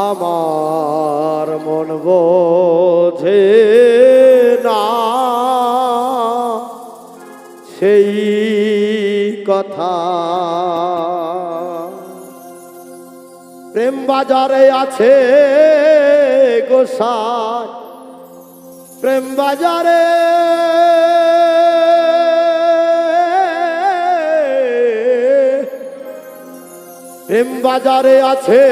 আমার মন বোঝে না সেই কথা। প্রেম বাজারে আছে গোসাই, প্রেম বাজারে প্রেম বাজারে আছে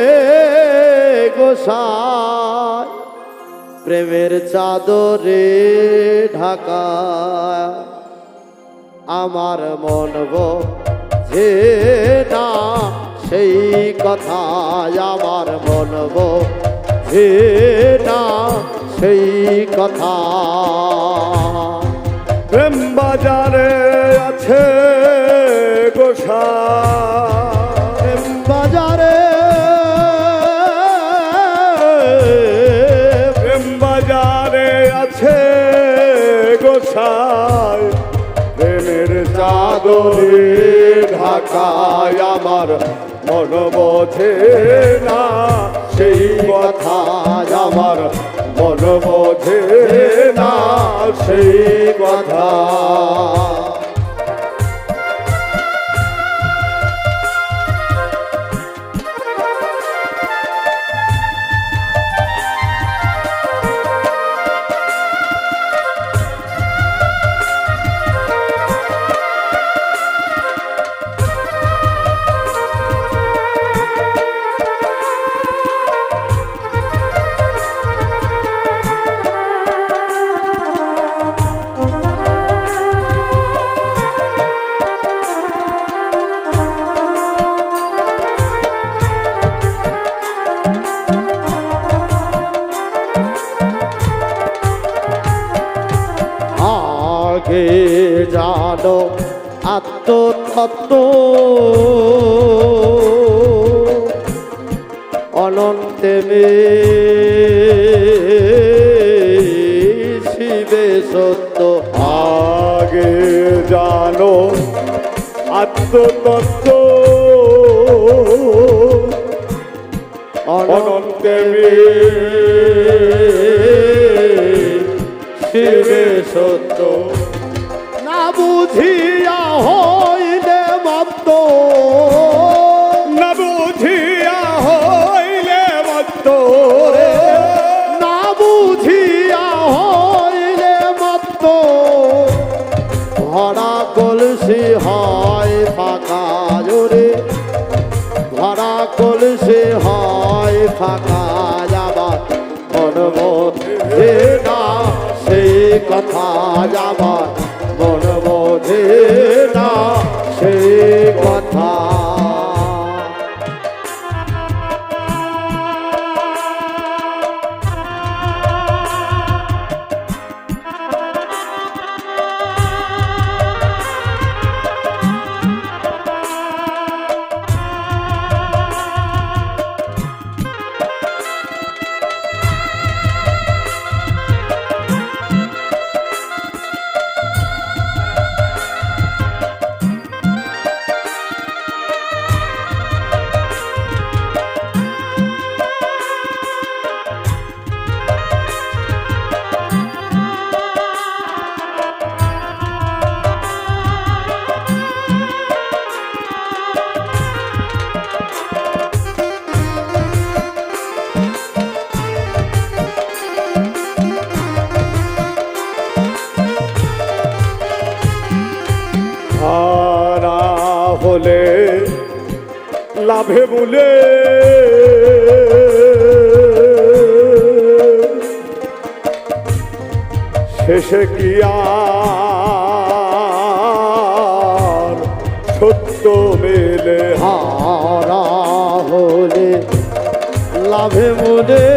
গোসাই, প্রেমের চাদরে ঢাকা। আমার মন বোঝে না সেই কথা, আমার মন বোঝে না সেই কথা। প্রেম বাজারে আছে গোসাই, প্রেম বাজারে প্রেম বাজারে আছে গোসাই, প্রেমের চাদরে ঢাকায়। আমার মন বোঝে না সেই কথা, আমার মন বোঝে না সেই কথা। আগে জানো আত্মতত্ত্ব, অনন্তে শিবে সত্য। আগে জানো আত্মতত্ত্ব, অনন্তে শিবে সত্য। না বুঝিয়া হইলে মত্ত, না বুঝিয়া হইলে মত্ত, না বুঝিয়া হইলে মত্ত। ভরা কলসি হয় ফাঁকা জোরে, ভরা কলসি হয় ফাঁকা। যাবার মন বোঝে না সেই কথা, যাবার মন বোঝে না সেই কথা। হারা হলে লাভে মূলে, শেষে কি আর সত্য মেলে। হারা হলে লাভে মনে,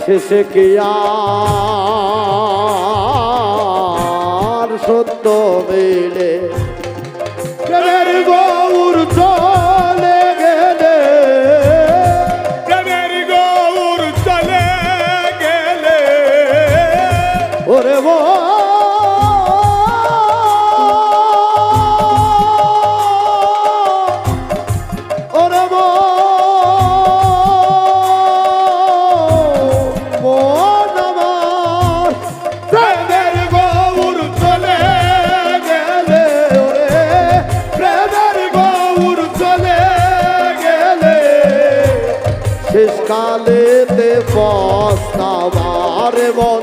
শেষে কি আর সত্য মেলে। প্রেমের গৌর চলে গেলে, প্রেমের গৌর চলে গেলে, ওরে শেষকালেতে পস্তাবার মন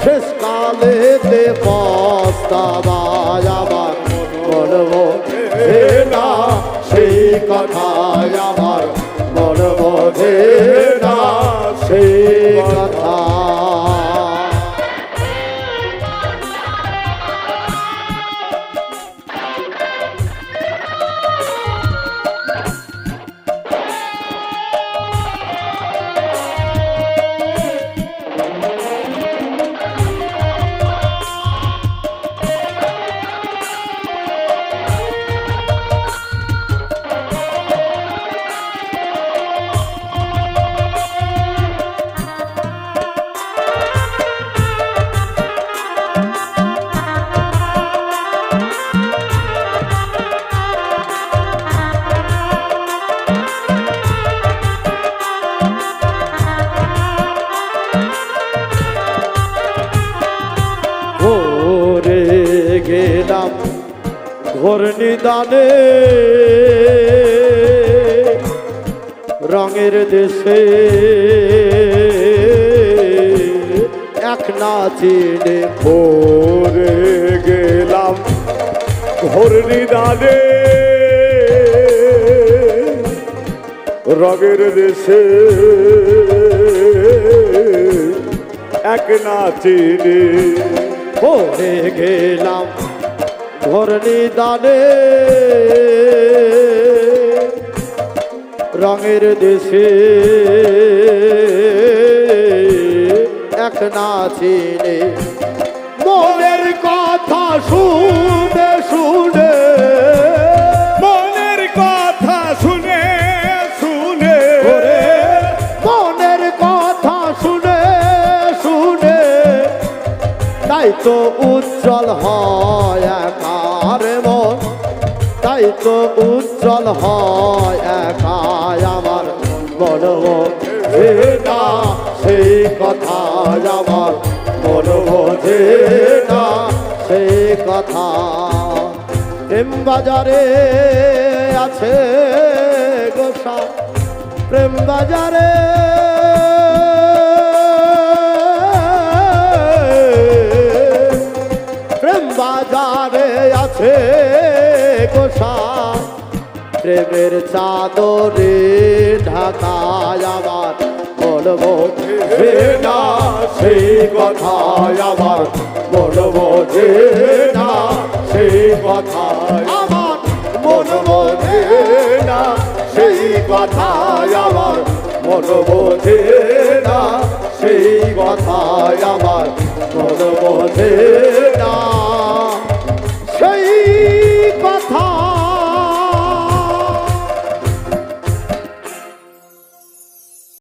শেষকালেতে পস্তাবার আমার মন বোঝে না সেই কথায় আমার মন বোঝে না সেই কথা গেলাম ঘোর নিদানে রঙের দেশে এক না চিনে ভোরে গেলাম ঘোর নিদানে রঙের দেশে এক না চিনে ভোরে গেলাম ঘোর নিদানে রঙের দেশে এক না চিনে মনের কথা শুনে শুনে মনের কথা শুনে শুনে মনের কথা শুনে শুনে তাই তো উজ্জ্বল হয় একার মন তাই তো উজ্জ্বল হয় একাই আমার মন বোঝে না সেই কথা আমার মন বোঝে না সেই কথা প্রেম বাজারে আছে গোসা প্রেম বাজারে প্রেম বাজারে আছে গোসা প্রেমের চাদরে ঢাকায় আমার মন বোঝে না সেই কথা আমার মন বোঝে না সেই কথা আমার মন বোঝে না সেই কথা আমার মন বোঝে না সেই কথা আমার মন বোঝে না